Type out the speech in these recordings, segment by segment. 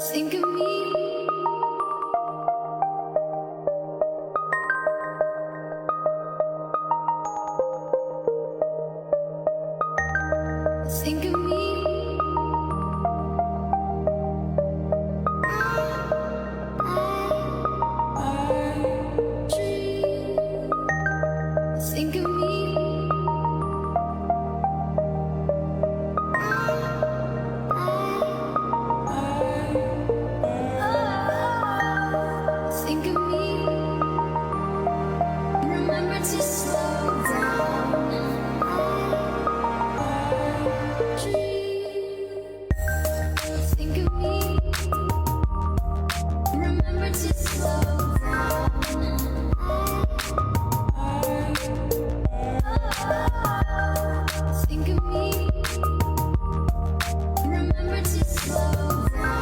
Think of me. Think of me. I dream. Think of me. Think of me. Remember to slow down. Think of me. Remember to slow down. Think of me. Remember to slow down.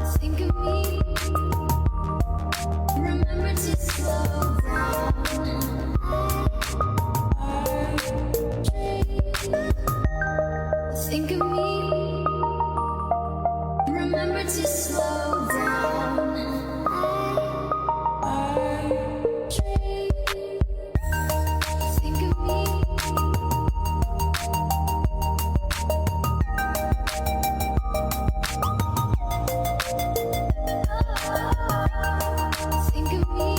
Think of me. Remember to slow down. Think of me. Remember to slow down. Think of me. Think of me.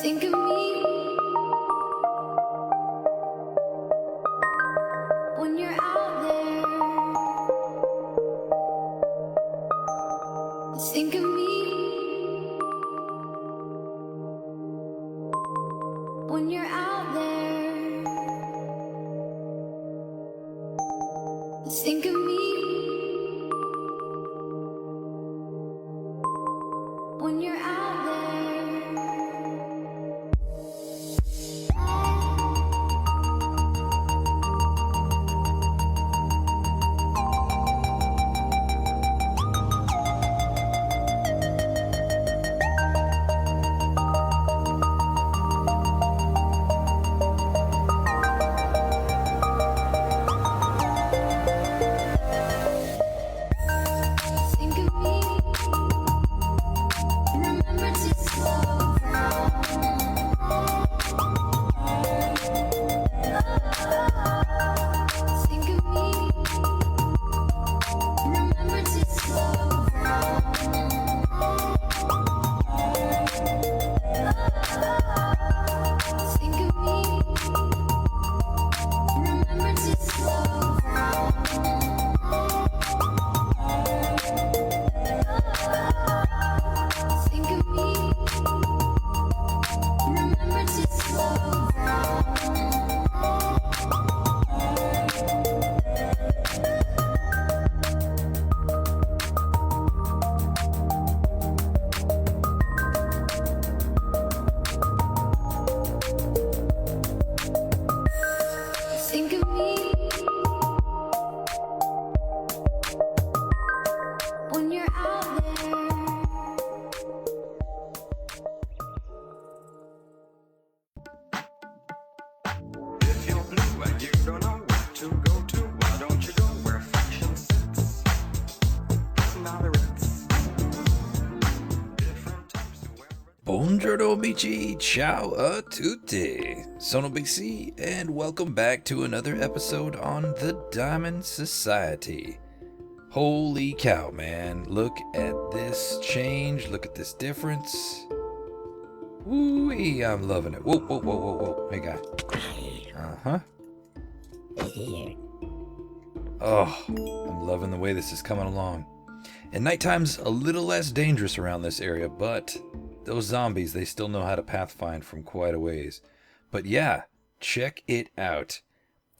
Think of me when you're out there. Think of me when you're out there. Think of me when you're out there. Think of me. Remember to slow down. Think of me. Remember to slow down. Think of me. Remember to slow down. Think of me. Remember to slow down. Think of me when you're out there. If you're blue and you don't know where to go to, why don't you go where fashion sits? Now the Ritz. Different types to wear. Buongiorno amici, ciao a tutti. Sono BC, and welcome back to another episode on the Diamond Society. Holy cow, man. Look at this change. Look at this difference. Woo-wee, I'm loving it. Whoa, whoa, whoa, whoa, whoa. Hey, guy. Uh-huh. Oh, I'm loving the way this is coming along. And nighttime's a little less dangerous around this area, but those zombies, they still know how to pathfind from quite a ways. But yeah, check it out.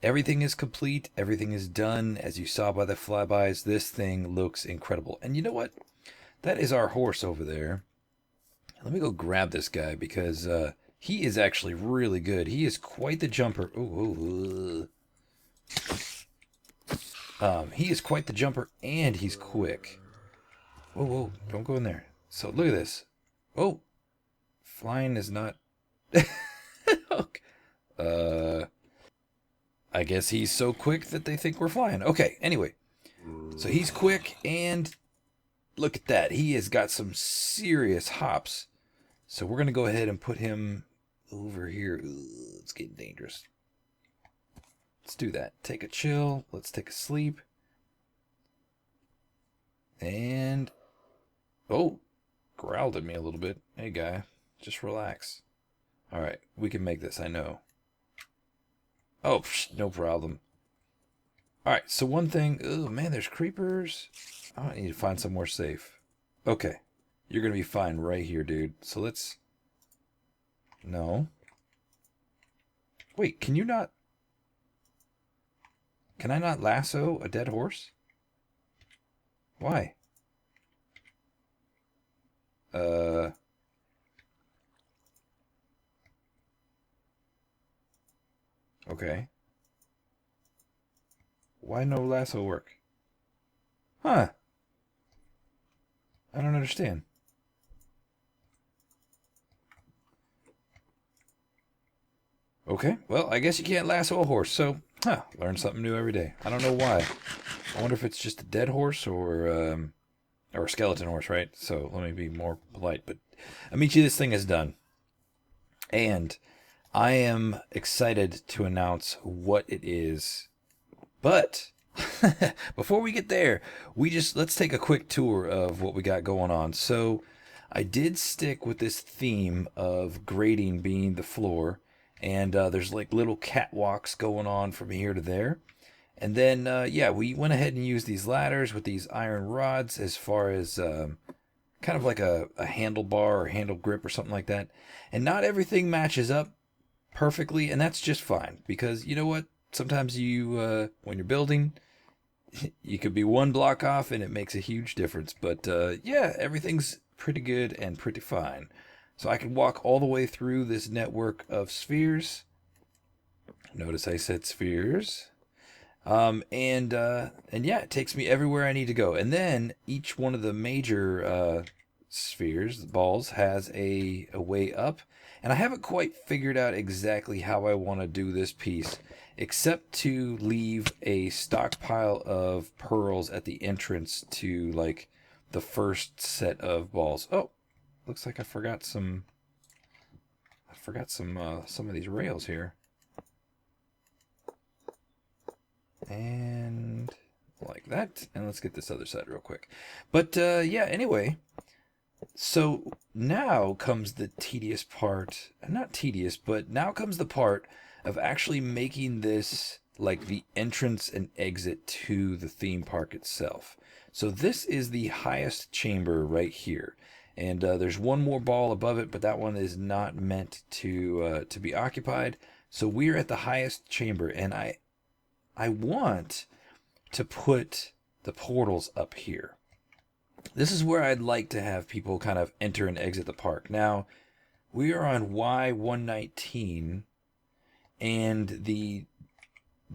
everything is complete. Everything is done. As you saw by the flybys, this thing looks incredible. And you know what? That is our horse over there. Let me go grab this guy because he is actually really good. He is quite the jumper. Ooh. He is quite the jumper, and he's quick. Whoa, don't go in there. So look at this. Oh, flying is not. I guess he's so quick that they think we're flying. Okay, anyway. So he's quick, and look at that. He has got some serious hops. So we're going to go ahead and put him over here. Ooh, it's getting dangerous. Let's do that. Take a chill. Let's take a sleep. And... oh, growled at me a little bit. Hey, guy. Just relax. Alright, we can make this, I know. Oh, no problem. Alright, so one thing... oh, man, there's creepers. I need to find somewhere safe. Okay. You're going to be fine right here, dude. So let's... no. Wait, can you not... can I not lasso a dead horse? Why? Okay. Why no lasso work? Huh. I don't understand. Okay, well, I guess you can't lasso a horse, so, learn something new every day. I don't know why. I wonder if it's just a dead horse or a skeleton horse, right? So let me be more polite. But Amici, this thing is done. And I am excited to announce what it is. But before we get there, let's take a quick tour of what we got going on. So I did stick with this theme of grading being the floor. And there's like little catwalks going on from here to there. And then, we went ahead and used these ladders with these iron rods as far as kind of like a handlebar or handle grip or something like that. And not everything matches up perfectly, and that's just fine. Because you know what? Sometimes you, when you're building, you could be one block off and it makes a huge difference. But everything's pretty good and pretty fine. So I can walk all the way through this network of spheres. Notice I said spheres. It takes me everywhere I need to go. And then each one of the major spheres, the balls, has a way up. And I haven't quite figured out exactly how I want to do this piece, except to leave a stockpile of pearls at the entrance to like the first set of balls. Oh, looks like I forgot some of these rails here. And like that. And let's get this other side real quick. But anyway, so now comes the tedious part. Not tedious, but now comes the part of actually making this like the entrance and exit to the theme park itself. So this is the highest chamber right here. And there's one more ball above it, but that one is not meant to be occupied. So we're at the highest chamber, and I want to put the portals up here. This is where I'd like to have people kind of enter and exit the park. Now, we are on Y119, and the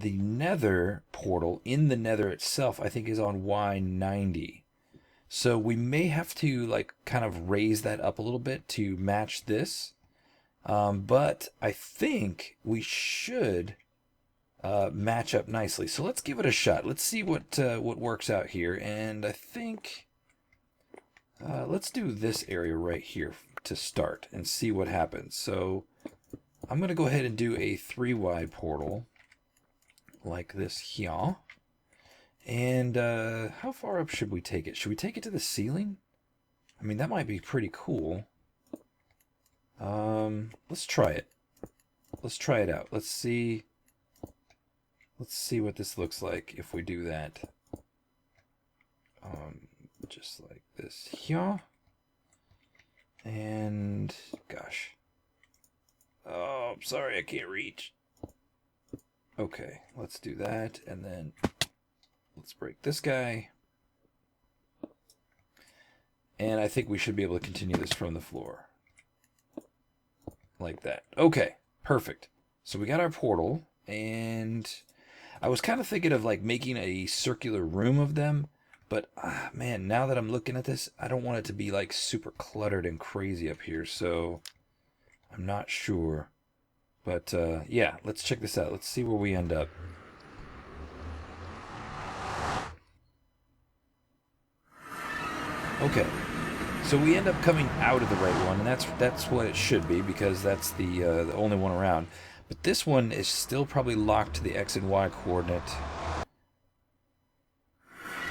nether portal in the nether itself, I think, is on Y90. So we may have to like kind of raise that up a little bit to match this. But I think we should match up nicely. So let's give it a shot. Let's see what works out here. And I think let's do this area right here to start and see what happens. So I'm going to go ahead and do a 3Y portal like this here. And how far up should we take it? Should we take it to the ceiling? I mean, that might be pretty cool. Let's try it. Let's try it out. Let's see what this looks like if we do that. Just like this here. And gosh. Oh, I'm sorry, I can't reach. Okay, let's do that, and then let's break this guy. And I think we should be able to continue this from the floor. Like that. Okay, perfect. So we got our portal, and I was kind of thinking of like making a circular room of them, but man, now that I'm looking at this, I don't want it to be like super cluttered and crazy up here, so I'm not sure. But yeah, let's check this out. Let's see where we end up. Okay, so we end up coming out of the right one, and that's what it should be, because that's the only one around. But this one is still probably locked to the X and Y coordinate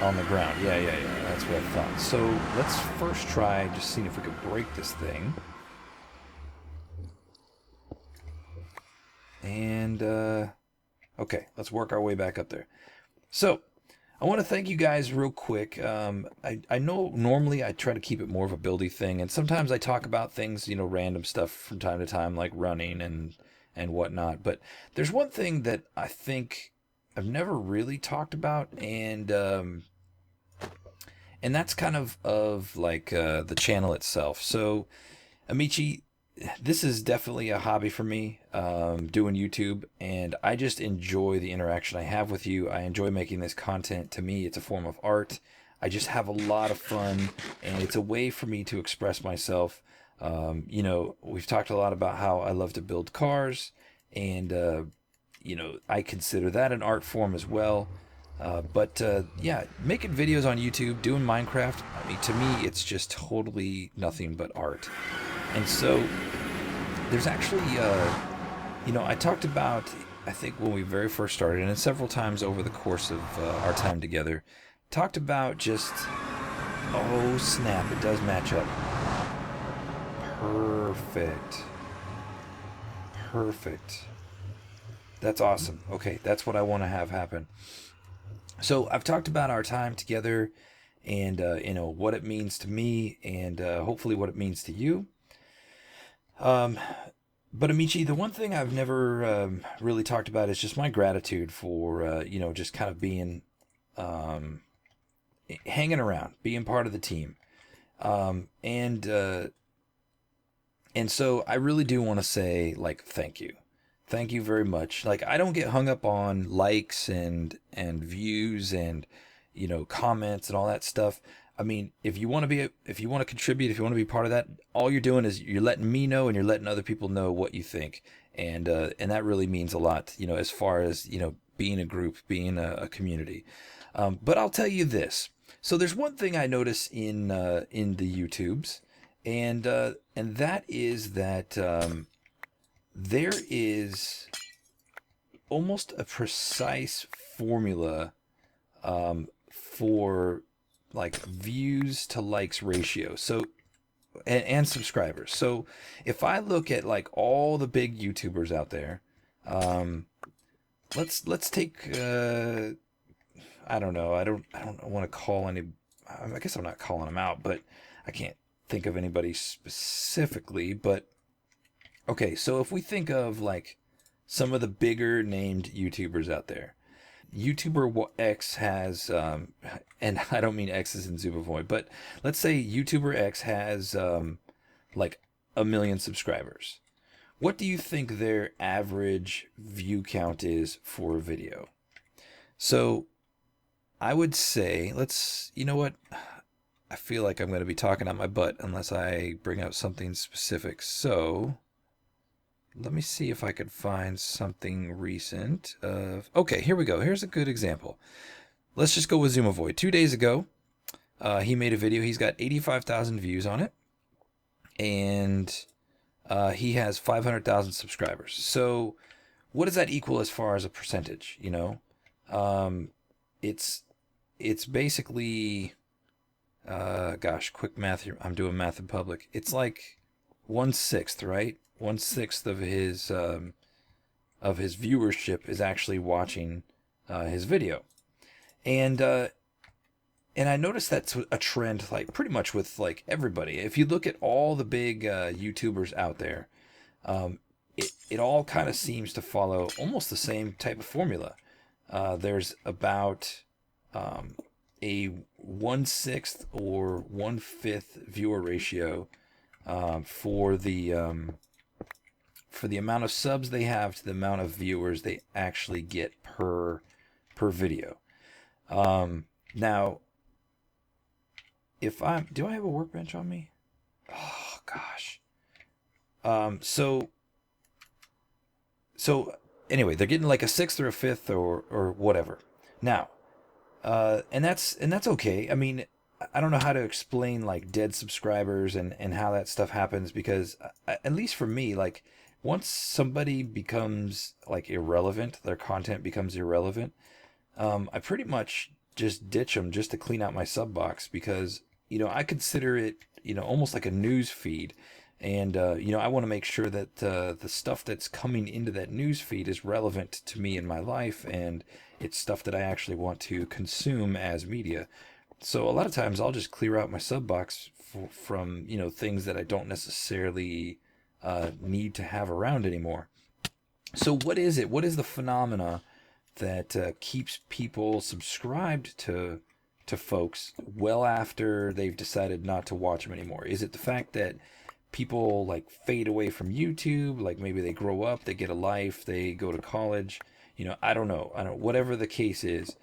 on the ground. Yeah, that's what I thought. So let's first try just seeing if we could break this thing. And okay, let's work our way back up there. So I want to thank you guys real quick. I know normally I try to keep it more of a buildy thing, and sometimes I talk about things, you know, random stuff from time to time, like running and whatnot. But there's one thing that I think I've never really talked about, and that's kind of like the channel itself. So, Amici, this is definitely a hobby for me, doing YouTube, and I just enjoy the interaction I have with you. I enjoy making this content. To me, it's a form of art. I just have a lot of fun, and it's a way for me to express myself. You know, we've talked a lot about how I love to build cars, and you know, I consider that an art form as well. But yeah, making videos on YouTube, doing Minecraft, I mean, to me, it's just totally nothing but art. And so there's actually, you know, I talked about, I think when we very first started, and several times over the course of our time together, talked about just, oh snap, it does match up. Perfect. Perfect. That's awesome. Okay, that's what I want to have happen. So I've talked about our time together, and you know, what it means to me, and hopefully what it means to you. But Amici, the one thing I've never really talked about is just my gratitude for you know, just kind of being hanging around, being part of the team, and so I really do want to say, like, thank you very much. Like, I don't get hung up on likes and views and, you know, comments and all that stuff. I mean, if you want to contribute, if you want to be part of that, all you're doing is you're letting me know, and you're letting other people know what you think, and that really means a lot, you know, as far as, you know, being a group, being a community. But I'll tell you this. So there's one thing I notice in the YouTubes, and that is that there is almost a precise formula for like views to likes ratio. So and subscribers. So if I look at like all the big YouTubers out there, let's take I don't know. I don't want to call any. I guess I'm not calling them out, but I can't think of anybody specifically. But okay, so if we think of like some of the bigger named YouTubers out there, YouTuber X has, and I don't mean X is in Zubavoy, but let's say YouTuber X has like 1 million subscribers. What do you think their average view count is for a video? So I would say, you know what? I feel like I'm going to be talking out my butt unless I bring out something specific. So let me see if I could find something recent. Okay, here we go. Here's a good example. Let's just go with Zumavoid. 2 days ago, he made a video. He's got 85,000 views on it, and he has 500,000 subscribers. So what does that equal as far as a percentage? You know, it's basically, gosh, quick math here. I'm doing math in public. It's like 1/6, right? 1/6 of his viewership is actually watching his video, and I noticed that's a trend, like pretty much with like everybody. If you look at all the big YouTubers out there, it all kind of seems to follow almost the same type of formula. There's about a 1/6 or 1/5 viewer ratio for the amount of subs they have to the amount of viewers they actually get per video. Now, do I have a workbench on me? Oh gosh. So anyway, they're getting like a 1/6 or a 1/5 or whatever. Now, and that's okay. I mean, I don't know how to explain like dead subscribers and how that stuff happens, because at least for me, like once somebody becomes like irrelevant, their content becomes irrelevant, I pretty much just ditch them just to clean out my sub box, because I consider it almost like a news feed. And I want to make sure that the stuff that's coming into that news feed is relevant to me in my life, and it's stuff that I actually want to consume as media. So a lot of times I'll just clear out my sub box from things that I don't necessarily need to have around anymore. So what is it? What is the phenomena that keeps people subscribed to folks well after they've decided not to watch them anymore? Is it the fact that people like fade away from YouTube? Like maybe they grow up, they get a life, they go to college. I don't know. Whatever the case is,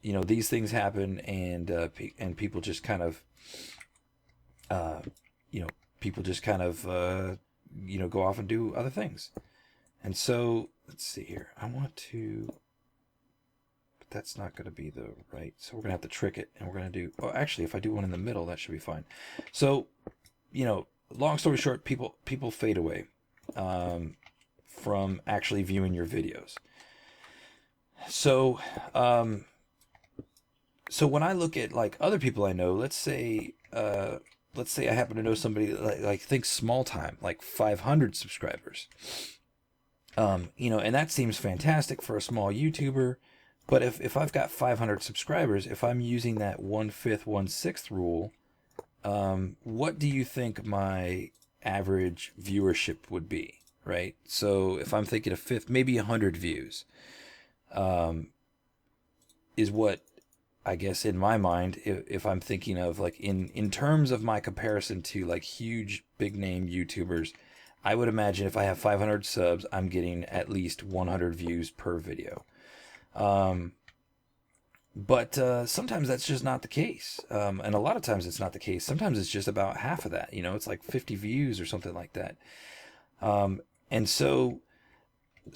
these things happen, and people just kind of, go off and do other things. And so let's see here. I want to, but that's not going to be the right. So we're going to have to trick it, and we're going to do. Oh, actually, if I do one in the middle, that should be fine. So, long story short, people fade away from actually viewing your videos. So, so when I look at like other people I know, let's say I happen to know somebody like think small time, like 500 subscribers. And that seems fantastic for a small YouTuber. But if I've got 500 subscribers, if I'm using that 1/5, 1/6 rule, what do you think my average viewership would be, right? So if I'm thinking a fifth, maybe 100 views, is what I guess in my mind, if I'm thinking of like in terms of my comparison to like huge big name YouTubers, I would imagine if I have 500 subs, I'm getting at least 100 views per video. But sometimes that's just not the case. And a lot of times it's not the case. Sometimes it's just about half of that. It's like 50 views or something like that. And so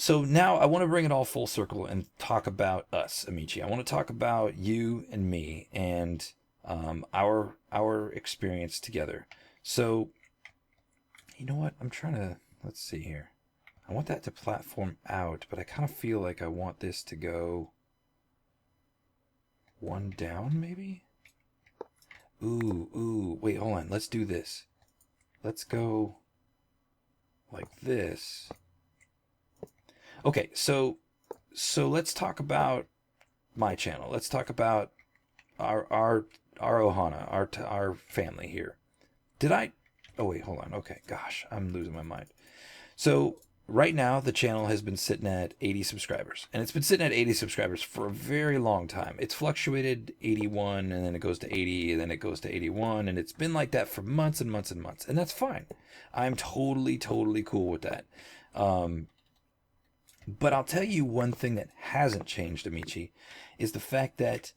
now I want to bring it all full circle and talk about us, Amici. I want to talk about you and me and our experience together. So, you know what? Let's see here. I want that to platform out, but I kind of feel like I want this to go one down, maybe? Ooh, wait, hold on. Let's do this. Let's go like this. Okay, so let's talk about my channel. Let's talk about our Ohana, our family here. Oh wait, hold on. Okay, gosh, I'm losing my mind. So right now the channel has been sitting at 80 subscribers, and it's been sitting at 80 subscribers for a very long time. It's fluctuated 81, and then it goes to 80, and then it goes to 81, and it's been like that for months and months and months, and that's fine. I'm totally cool with that. But I'll tell you one thing that hasn't changed, Amici, is the fact that,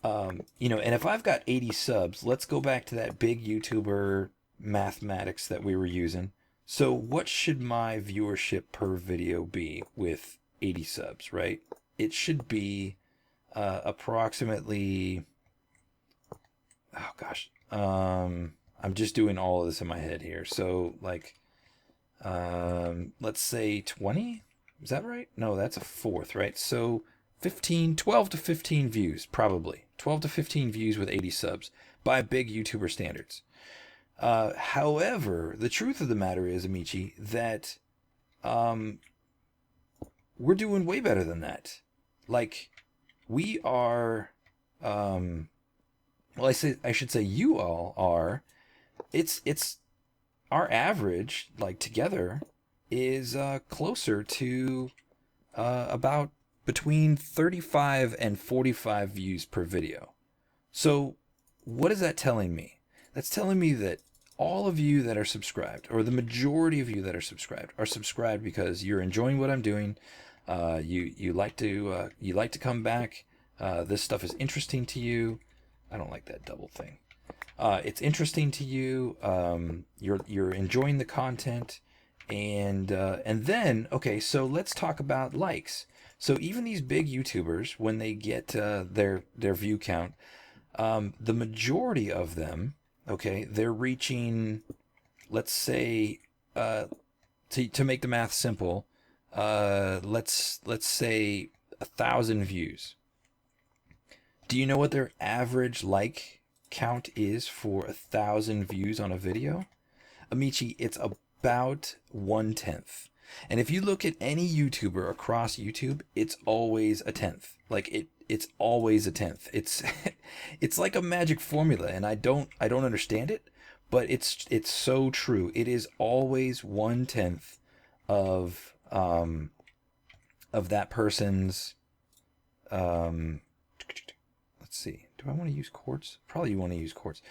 and if I've got 80 subs, let's go back to that big YouTuber mathematics that we were using. So what should my viewership per video be with 80 subs, right? It should be approximately, oh gosh, I'm just doing all of this in my head here. So like, let's say 20. Is that right? No, that's a fourth, right? So 12 to 15 views, probably. 12 to 15 views with 80 subs by big YouTuber standards. However, the truth of the matter is, Amici, that we're doing way better than that. Like, we are, well, I should say you all are. It's our average, like together, is closer to about between 35 and 45 views per video. So what is that telling me? That's telling me that all of you that are subscribed, or the majority of you that are subscribed because you're enjoying what I'm doing. You like to come back. This stuff is interesting to you. I don't like that double thing. It's interesting to you. You're enjoying the content, and then okay. So let's talk about likes. So even these big YouTubers, when they get their view count, the majority of them, okay, they're reaching, let's say, to make the math simple, let's say 1,000 views. Do you know what their average like count is for 1,000 views on a video? Amici, it's about 1/10. And if you look at any YouTuber across YouTube, it's always a 10th. Like it's always a 10th. It's like a magic formula, and I don't understand it, but it's so true. It is always 1/10 of that person's let's see. Do I want to use quartz? Probably you want to use quartz.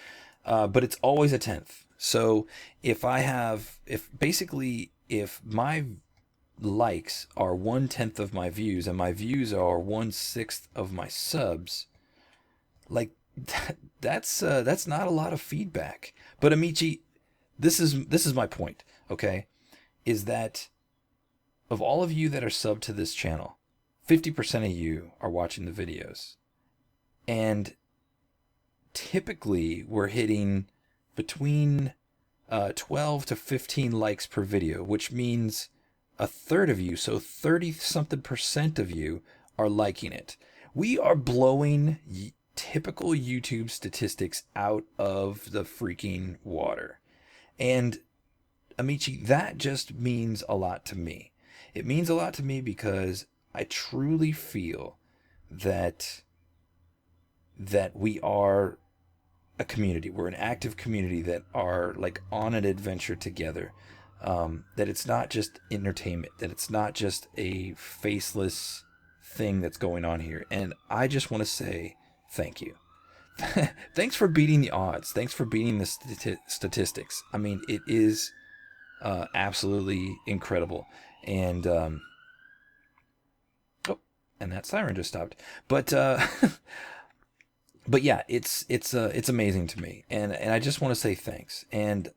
But it's always a 10th. So if my likes are 1/10 of my views and my views are 1/6 of my subs, like that's not a lot of feedback. But Amici, this is my point, okay? Is that of all of you that are subbed to this channel, 50% of you are watching the videos. And typically we're hitting between 12 to 15 likes per video, which means a third of you, so 30-something% of you are liking it. We are blowing typical YouTube statistics out of the freaking water. And Amici, that just means a lot to me. It means a lot to me because I truly feel that we are a community. We're an active community that are like on an adventure together. That it's not just entertainment, that it's not just a faceless thing that's going on here. And I just want to say thank you. Thanks for beating the odds. Thanks for beating the statistics. I mean, it is absolutely incredible. And and that siren just stopped. But but yeah, it's amazing to me. And I just want to say thanks. And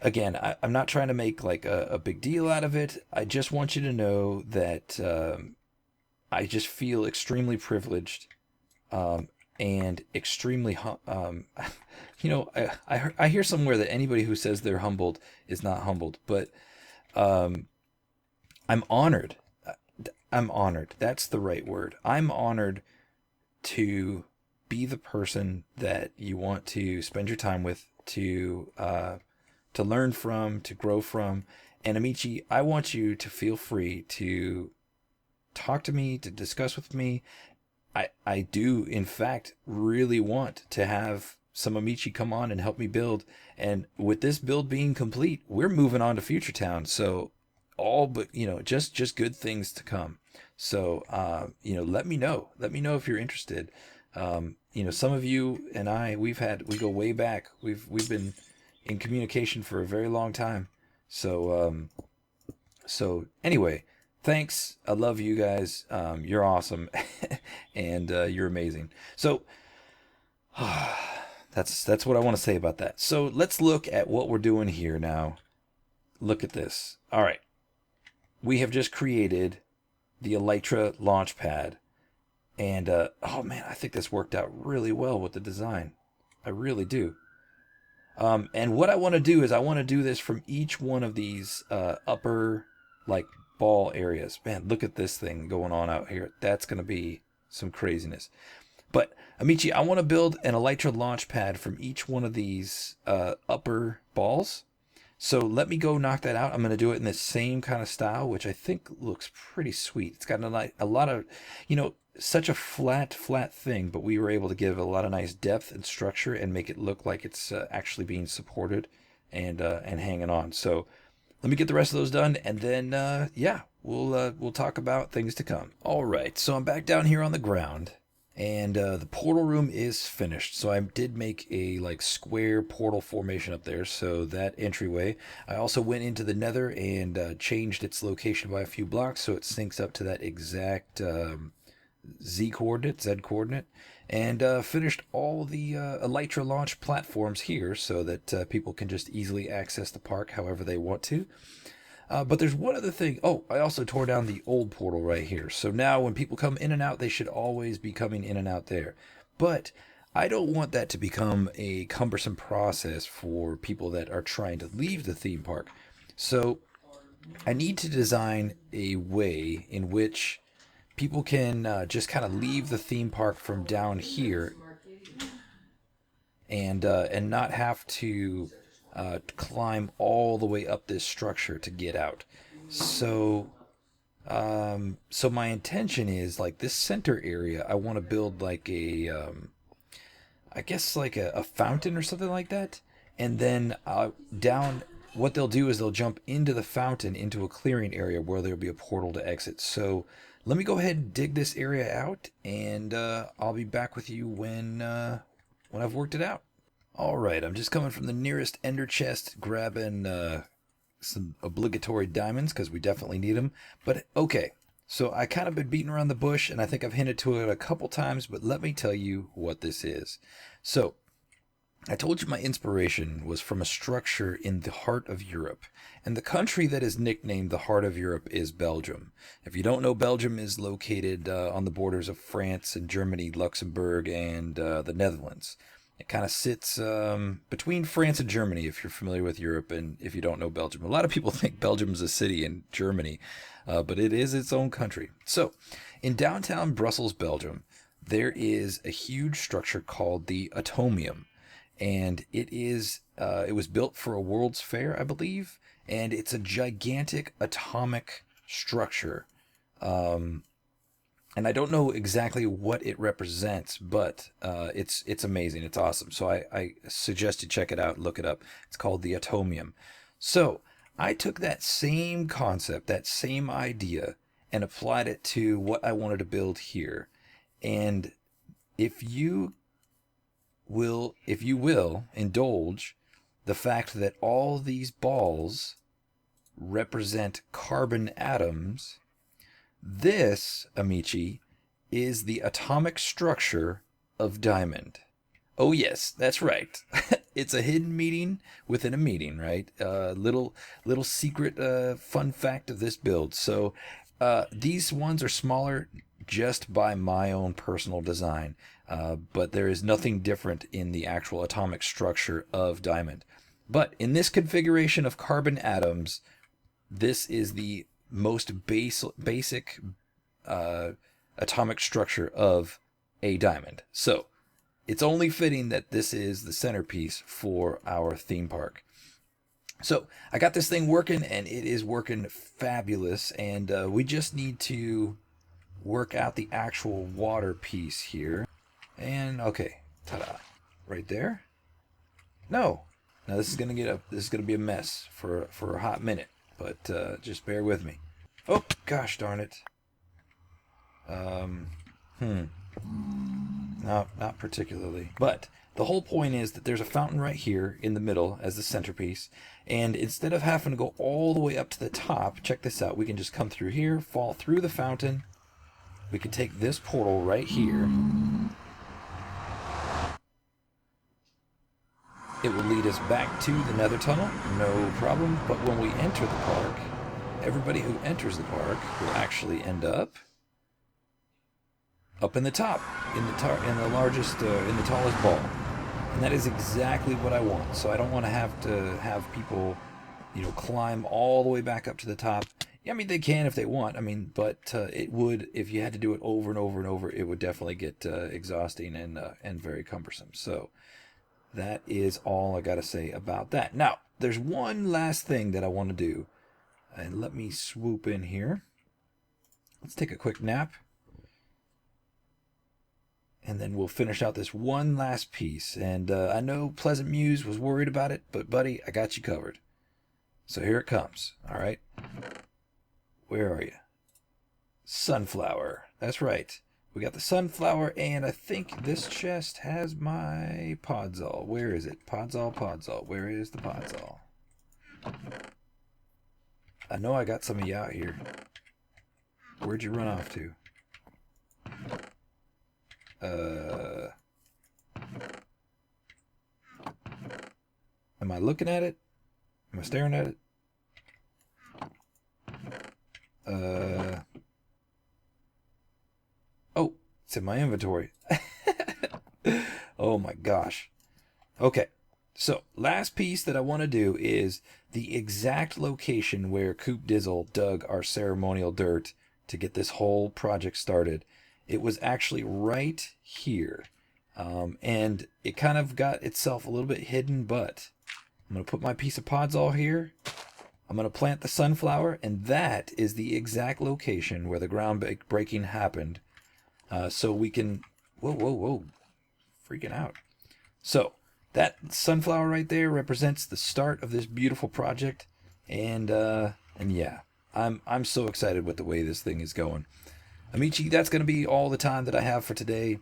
again, I'm not trying to make like a big deal out of it. I just want you to know that I just feel extremely privileged and extremely, you know, I hear somewhere that anybody who says they're humbled is not humbled, but I'm honored. I'm honored. That's the right word. I'm honored to be the person that you want to spend your time with, to learn from, to grow from. And Amici, I want you to feel free to talk to me, to discuss with me. I do, in fact, really want to have some Amici come on and help me build. And with this build being complete, we're moving on to Future Town. So all but, you know, just good things to come. So, you know, let me know if you're interested. You know, some of you and I, we go way back. We've been in communication for a very long time. So, so anyway, thanks. I love you guys. You're awesome. And, you're amazing. So, that's what I want to say about that. So let's look at what we're doing here now. Look at this. All right. We have just created the Elytra launch pad. And, oh man, I think this worked out really well with the design. I really do. And what I want to do is I want to do this from each one of these upper like ball areas. Man, look at this thing going on out here. That's going to be some craziness. But Amici, I want to build an Elytra launch pad from each one of these upper balls. So let me go knock that out. I'm going to do it in the same kind of style, which I think looks pretty sweet. It's got a lot of, you know, such a flat thing, but we were able to give a lot of nice depth and structure and make it look like it's actually being supported and hanging on. So let me get the rest of those done, and then yeah, we'll talk about things to come. All right, so I'm back down here on the ground, and the portal room is finished. So I did make a like square portal formation up there, so that entryway. I also went into the nether and changed its location by a few blocks so it syncs up to that exact Z coordinate, and finished all the elytra launch platforms here so that people can just easily access the park however they want to. But there's one other thing. Oh, I also tore down the old portal right here. So now when people come in and out, they should always be coming in and out there. But I don't want that to become a cumbersome process for people that are trying to leave the theme park. So I need to design a way in which people can just kind of leave the theme park from down here and not have to climb all the way up this structure to get out. So so my intention is like this center area. I want to build like a I guess like a fountain or something like that, and then down. What they'll do is they'll jump into the fountain into a clearing area where there'll be a portal to exit. So let me go ahead and dig this area out, and I'll be back with you when I've worked it out. All right, I'm just coming from the nearest ender chest, grabbing some obligatory diamonds because we definitely need them. But okay, so I kind of been beating around the bush, and I think I've hinted to it a couple times, but let me tell you what this is. So I told you my inspiration was from a structure in the heart of Europe, and the country that is nicknamed the heart of Europe is Belgium. If you don't know, Belgium is located on the borders of France and Germany, Luxembourg, and the Netherlands. It kind of sits between France and Germany, if you're familiar with Europe, and if you don't know Belgium. A lot of people think Belgium is a city in Germany, but it is its own country. So, in downtown Brussels, Belgium, there is a huge structure called the Atomium. And it was built for a World's Fair, I believe, and it's a gigantic atomic structure. And I don't know exactly what it represents, but it's amazing. It's awesome. So I suggest you check it out, look it up. It's called the Atomium. So I took that same concept, that same idea, and applied it to what I wanted to build here. And if you will indulge the fact that all these balls represent carbon atoms, this, amici, is the atomic structure of diamond. Oh yes, that's right. It's a hidden meeting within a meeting, right? Little secret fun fact of this build. So these ones are smaller just by my own personal design, but there is nothing different in the actual atomic structure of diamond. But in this configuration of carbon atoms, this is the most basic atomic structure of a diamond. So it's only fitting that this is the centerpiece for our theme park. So I got this thing working, and it is working fabulous, and we just need to work out the actual water piece here. And okay, ta-da, right there. No, now this is gonna be a mess for a hot minute, but just bear with me. Oh gosh darn it. No, not particularly. But the whole point is that there's a fountain right here in the middle as the centerpiece, and instead of having to go all the way up to the top, check this out, we can just come through here, fall through the fountain. We can take this portal right here. It will lead us back to the nether tunnel, no problem. But when we enter the park, everybody who enters the park will actually end up in the top, in the tallest ball. And that is exactly what I want. So I don't want to have people, climb all the way back up to the top. Yeah, I mean, they can if they want. I mean, but it would, if you had to do it over and over and over, it would definitely get exhausting and very cumbersome. So that is all I got to say about that. Now, there's one last thing that I want to do. And let me swoop in here. Let's take a quick nap. And then we'll finish out this one last piece. And I know Pleasant Muse was worried about it, but buddy, I got you covered. So here it comes. All right. Where are you? Sunflower. That's right. We got the sunflower, and I think this chest has my podzol. Where is it? Podzol. Where is the podzol? I know I got some of you out here. Where'd you run off to? Am I looking at it? Am I staring at it? Oh, it's in my inventory. Oh my gosh. Okay, so last piece that I want to do is the exact location where Coop Dizzle dug our ceremonial dirt to get this whole project started. It was actually right here. And it kind of got itself a little bit hidden, but I'm going to put my piece of podzol here. I'm going to plant the sunflower, and that is the exact location where the ground breaking happened. So we can... Whoa. Freaking out. So, that sunflower right there represents the start of this beautiful project. And yeah, I'm so excited with the way this thing is going. Amici, that's going to be all the time that I have for today.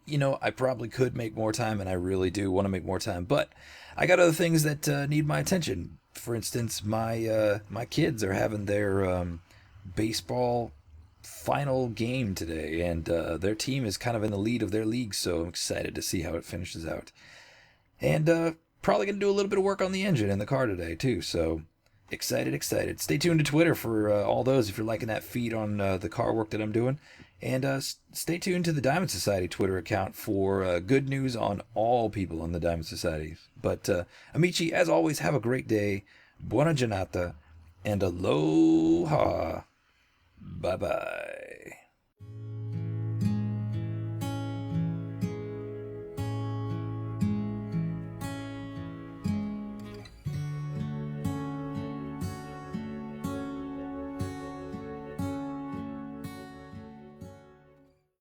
You know, I probably could make more time, and I really do want to make more time, but I got other things that need my attention. For instance, my kids are having their baseball final game today, and their team is kind of in the lead of their league, so I'm excited to see how it finishes out. And probably going to do a little bit of work on the engine in the car today, too, so excited. Stay tuned to Twitter for all those if you're liking that feed on the car work that I'm doing. And stay tuned to the Diamond Society Twitter account for good news on all people in the Diamond Society. But Amici, as always, have a great day. Buona giornata. And aloha. Bye-bye.